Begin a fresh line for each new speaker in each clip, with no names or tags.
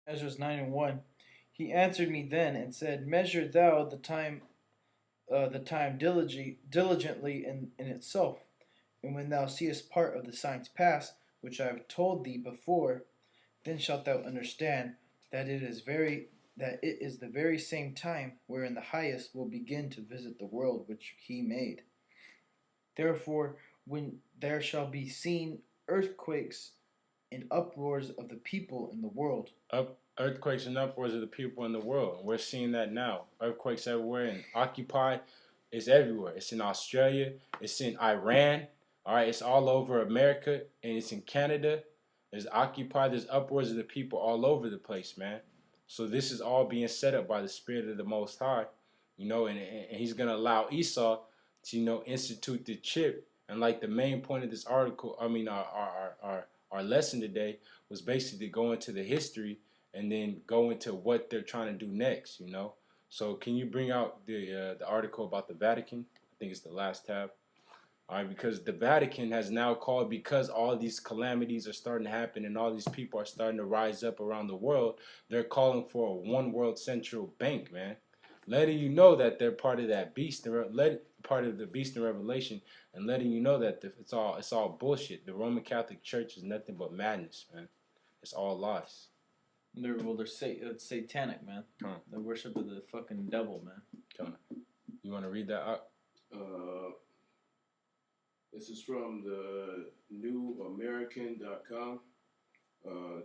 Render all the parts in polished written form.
Ezra's 9 and 1. He answered me then and said, Measure thou the time diligently in itself, and when thou seest part of the signs pass, which I have told thee before, then shalt thou understand that it is the very same time wherein the highest will begin to visit the world which he made. Therefore, when there shall be seen earthquakes and uproars of the people in the world.
Earthquakes and uproars of the people in the world. We're seeing that now. Earthquakes everywhere, and Occupy is everywhere. It's in Australia. It's in Iran. All right, it's all over America, and it's in Canada. There's Occupy. There's uproars of the people all over the place, man. So this is all being set up by the Spirit of the Most High, and He's gonna allow Esau to institute the chip. And like the main point of this article, I mean our lesson today was basically to go into the history and then go into what they're trying to do next. So can you bring out the article about the Vatican? I think it's the last tab. All right, because the Vatican has now called, because all these calamities are starting to happen and all these people are starting to rise up around the world, they're calling for a one world central bank, man. Letting you know that they're part of that beast, part of the beast in Revelation, and letting you know that it's all bullshit. The Roman Catholic Church is nothing but madness, man. It's all lies.
They're satanic, man. The worship of the fucking devil, man.
Come on. You want to read that out?
This is from the newamerican.com.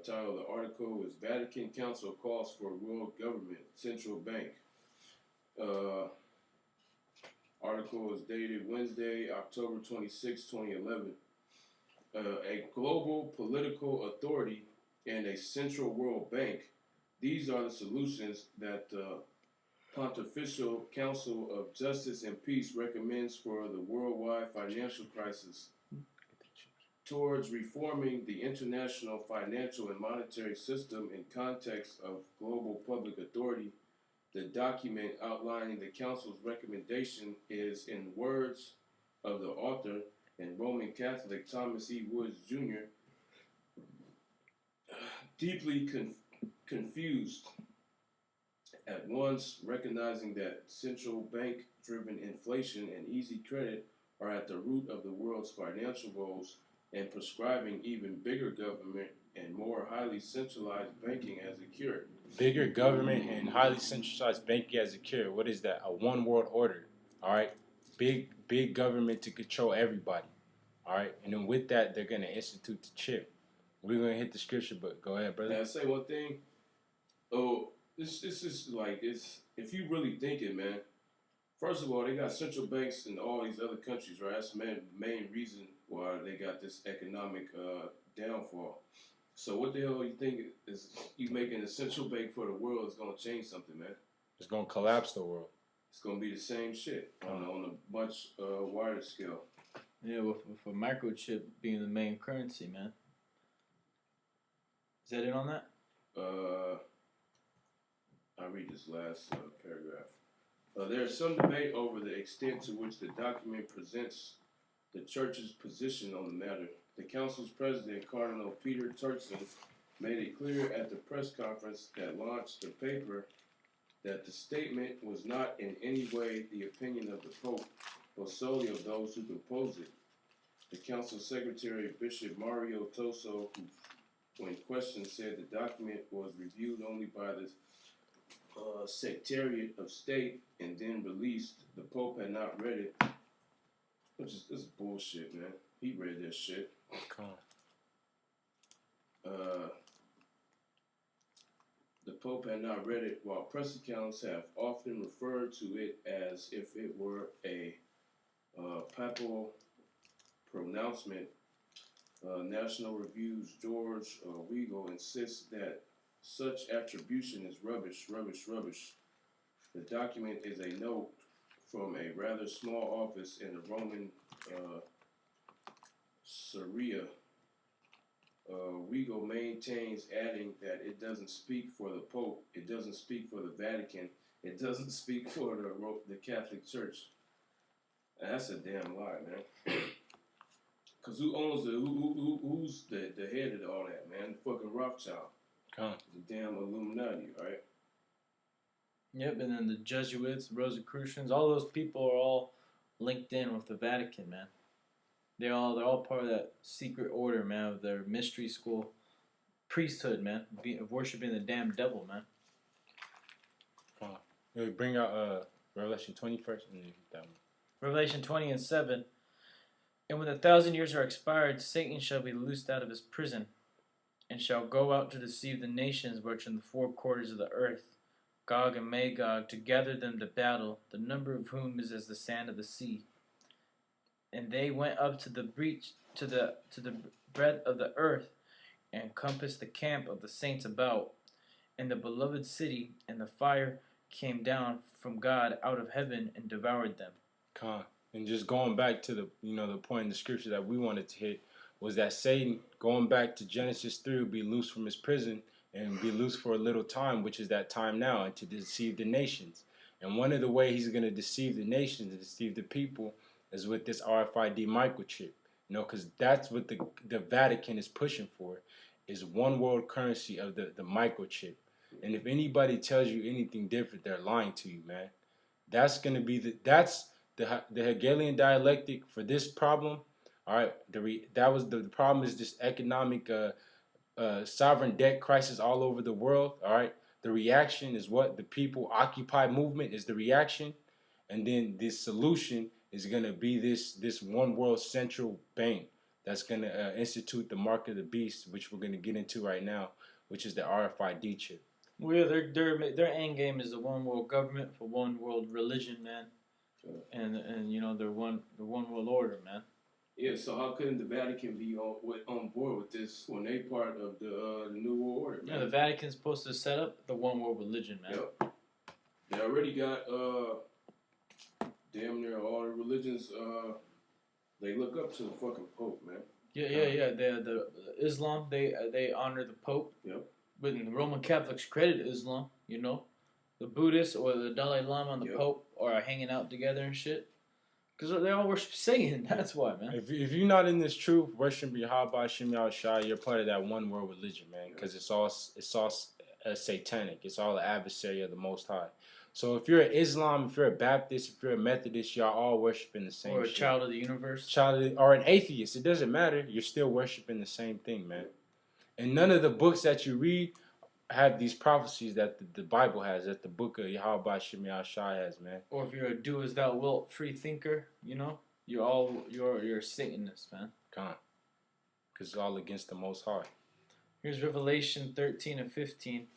Title of the article is Vatican Council Calls for World Government Central Bank. Article is dated Wednesday, October 26, 2011. A global political authority and a central world bank. These are the solutions that the Pontifical Council of Justice and Peace recommends for the worldwide financial crisis. Towards reforming the international financial and monetary system in context of global public authority, the document outlining the Council's recommendation is, in words of the author and Roman Catholic Thomas E. Woods Jr., deeply confused. At once, recognizing that central bank-driven inflation and easy credit are at the root of the world's financial woes, and prescribing even bigger government and more highly centralized banking as a cure.
Bigger government and highly centralized banking as a cure. What is that? A one world order. All right. Big government to control everybody. All right. And then with that, they're going to institute the chip. We're going to hit the scripture, but go ahead, brother.
Can I say one thing? This is like, if you really think it, man. First of all, they got central banks in all these other countries, right? That's the main reason why they got this economic downfall. So what the hell you think is you making a central bank for the world is going to change something, man?
It's going to collapse the world.
It's going to be the same shit on a much wider scale.
Yeah, with a microchip being the main currency, man. Is that it on that?
I'll read this last paragraph. There is some debate over the extent to which the document presents the Church's position on the matter. The Council's president, Cardinal Peter Turkson, made it clear at the press conference that launched the paper that the statement was not in any way the opinion of the Pope, but solely of those who composed it. The Council Secretary, Bishop Mario Toso, who, when questioned, said the document was reviewed only by the Secretariat of State and then released. The Pope had not read it, which is this bullshit, man. He read that shit.
Come
on. The Pope had not read it, while press accounts have often referred to it as if it were a papal pronouncement. National Review's George Weigel insists that such attribution is rubbish. The document is a note from a rather small office in the Roman Curia. Weigel maintains, adding that it doesn't speak for the Pope, it doesn't speak for the Vatican, it doesn't speak for the Catholic Church. And that's a damn lie, man. Because who owns who's the head of all that, man? The fucking Rothschild.
Come.
The damn Illuminati.
Yep, and then the Jesuits, Rosicrucians, all those people are all linked in with the Vatican, man. They're all part of that secret order, man, of their mystery school priesthood, man, worshiping the damn devil, man.
We bring out Revelation 20 first, and then that one.
Revelation 20 and 7. And when the 1,000 years are expired, Satan shall be loosed out of his prison, and shall go out to deceive the nations which are in the four quarters of the earth, Gog and Magog, to gather them to battle, the number of whom is as the sand of the sea. And they went up to the breach, to the breadth of the earth, and compassed the camp of the saints about, and the beloved city, and the fire came down from God out of heaven and devoured them.
And just going back to the point in the scripture that we wanted to hit was that Satan, going back to Genesis 3, will be loose from his prison and be loose for a little time, which is that time now, and to deceive the nations. And one of the ways he's going to deceive the nations and deceive the people is with this RFID microchip. Because that's what the Vatican is pushing for, is one world currency of the microchip. And if anybody tells you anything different, they're lying to you, man. That's going to be the Hegelian dialectic for this problem. All right, the problem is this economic sovereign debt crisis all over the world. All right, the reaction is what the people occupy movement is the reaction, and then this solution is going to be this one world central bank that's going to institute the mark of the beast, which we're going to get into right now, which is the RFID chip.
Well, yeah, their end game is the one world government for one world religion, man, and their one world order, man.
Yeah, so how couldn't the Vatican be on board with this when they part of the New World Order, man?
Yeah, the Vatican's supposed to set up the one world religion, man.
Yep. They already got damn near all the religions. They look up to the fucking Pope, man.
Yeah. The Islam, they honor the Pope.
Yep.
But the Roman Catholics credit Islam, The Buddhists or the Dalai Lama and the Pope are hanging out together and shit. Because they all worship Satan. That's why, man.
If you're not in this truth, worship Yahweh Shem Yahushua, you're part of that one world religion, man. Because it's all satanic. It's all the adversary of the Most High. So if you're an Islam, if you're a Baptist, if you're a Methodist, y'all all worshiping the same
or a
shit.
child of the universe.
Or an atheist. It doesn't matter. You're still worshiping the same thing, man. And none of the books that you read have these prophecies that the Bible has, that the book of Yahweh Shem Yahushua has, man.
Or if you're a do as thou wilt free thinker, you're a Satanist, man.
Because it's all against the Most High.
Here's Revelation 13 and 15.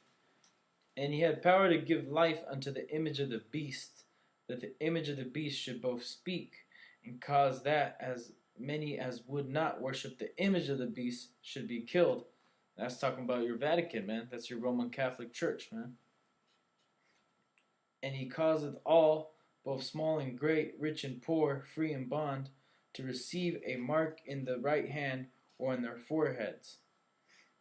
And he had power to give life unto the image of the beast, that the image of the beast should both speak and cause that as many as would not worship the image of the beast should be killed. That's talking about your Vatican, man. That's your Roman Catholic Church, man. And he causeth all, both small and great, rich and poor, free and bond, to receive a mark in the right hand or in their foreheads.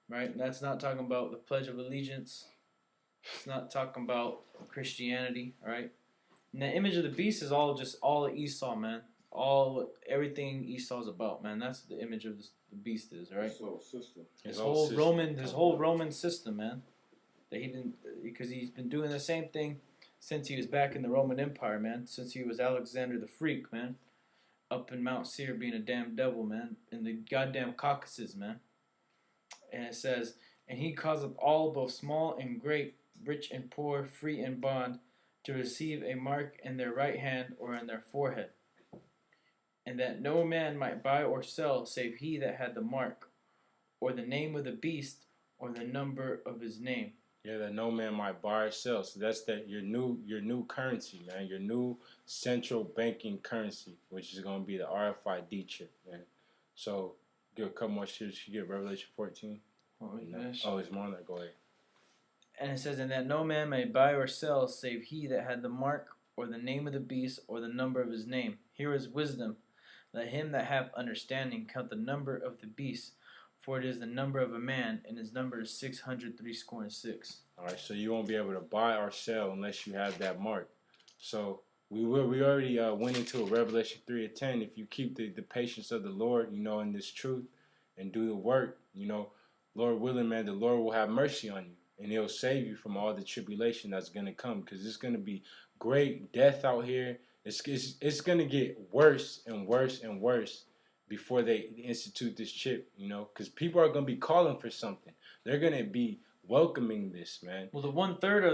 Right? And that's not talking about the Pledge of Allegiance. It's not talking about Christianity, right? And the image of the beast is all Esau, man. Everything Esau's about, man. That's the image of the beast is, right?
His whole system.
His whole Roman system, man. That because he's been doing the same thing since he was back in the Roman Empire, man. Since he was Alexander the Freak, man. Up in Mount Seir being a damn devil, man. In the goddamn Caucasus, man. And it says, and he causeth all, both small and great, rich and poor, free and bond, to receive a mark in their right hand or in their forehead. And that no man might buy or sell save he that had the mark, or the name of the beast, or the number of his name.
Yeah, that no man might buy or sell. So that's your new currency, man. Your new central banking currency, which is going to be the RFID chip, man. So get a couple more ships. You get Revelation 14. Oh, it's more that. Go ahead.
And it says, and that no man may buy or sell save he that had the mark, or the name of the beast, or the number of his name. Here is wisdom. Let him that hath understanding count the number of the beast, for it is the number of a man, and his number is 666.
All right, so you won't be able to buy or sell unless you have that mark. So we already went into a Revelation 3:10. If you keep the patience of the Lord, in this truth, and do the work, Lord willing, man, the Lord will have mercy on you. and He'll save you from all the tribulation that's gonna come, because it's gonna be great death out here. It's gonna get worse and worse and worse before they institute this chip, because people are gonna be calling for something. They're gonna be welcoming this, man.
Well, the 1/3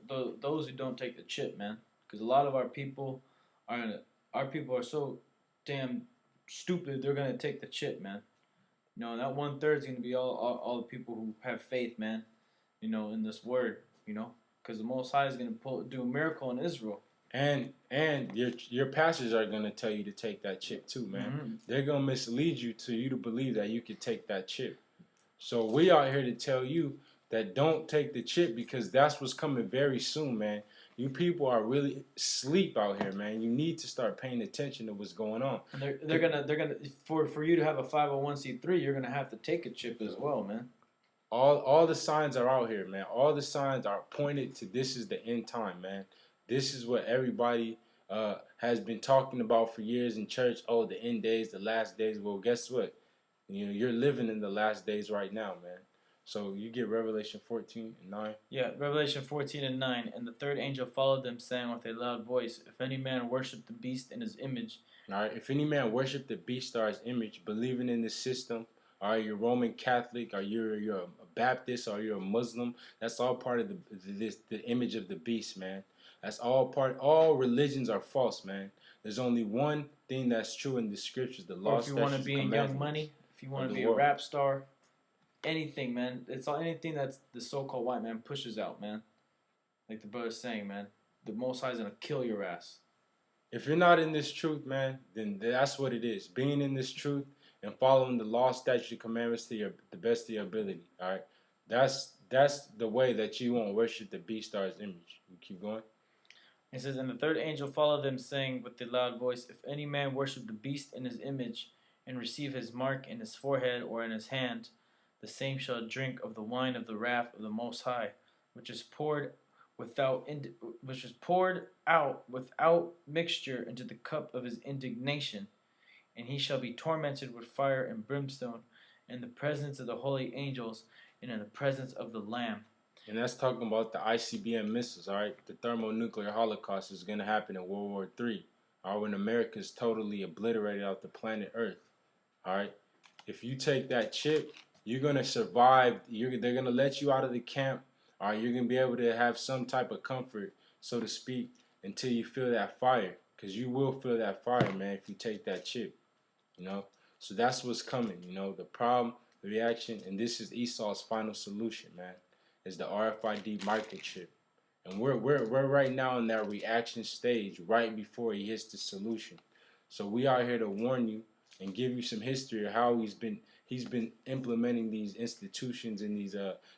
of those who don't take the chip, man, because a lot of our people are so damn stupid. They're gonna take the chip, man. That 1/3 is gonna be all the people who have faith, man. In this word, because the Most High is gonna do a miracle in Israel.
And your pastors are gonna tell you to take that chip too, man.
Mm-hmm.
They're gonna mislead you to believe that you could take that chip. So we are here to tell you that don't take the chip, because that's what's coming very soon, man. You people are really asleep out here, man. You need to start paying attention to what's going on.
And they're gonna for you to have a 501c3, you're gonna have to take a chip as well, man.
All the signs are out here, man. All the signs are pointed to this is the end time, man. This is what everybody has been talking about for years in church. Oh, the end days, the last days. Well, guess what? You're living in the last days right now, man. So you get Revelation 14:9.
Yeah, Revelation 14:9. And the third angel followed them, saying with a loud voice, "If any man worship the beast and his image."
All right. If any man worship the beast or his image, believing in this system, all right, you're Roman Catholic, or you're a Baptist, or you're a Muslim, that's all part of the image of the beast, man. That's all part. All religions are false, man. There's only one thing that's true in the scriptures: the law,
Or if you want to be in Young Money, if you want to be a rap star, anything, man. It's all anything that's the so-called white man pushes out, man. Like the brother's saying, man, the Most High is gonna kill your ass.
If you're not in this truth, man, then that's what it is. Being in this truth and following the law, statute, commandments to the best of your ability. All right, that's the way that you won't worship the beast or his image. You keep going.
It says, and the third angel followed them, saying with a loud voice, "If any man worship the beast in his image, and receive his mark in his forehead or in his hand, the same shall drink of the wine of the wrath of the Most High, which is poured out without mixture into the cup of his indignation, and he shall be tormented with fire and brimstone in the presence of the holy angels and in the presence of the Lamb."
And that's talking about the ICBM missiles, all right? The thermonuclear holocaust is going to happen in World War III, all right, when America is totally obliterated off the planet Earth, all right? If you take that chip, you're going to survive. They're going to let you out of the camp, all right? You're going to be able to have some type of comfort, so to speak, until you feel that fire, because you will feel that fire, man, if you take that chip, So that's what's coming, the problem, the reaction, and this is ESAU'S final solution, man. Is the RFID microchip, and we're right now in that reaction stage, right before he hits the solution. So we are here to warn you and give you some history of how he's been implementing these institutions and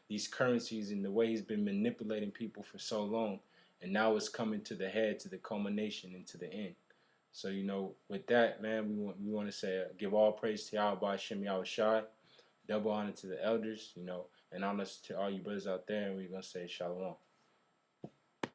these currencies, and the way he's been manipulating people for so long, and now it's coming to the head, to the culmination, and to the end. So with that, man, we want to say give all praise to Yahweh Shem Yahweh Shai, double honor to the elders, and honor to all you brothers out there, and we're going to say shalom.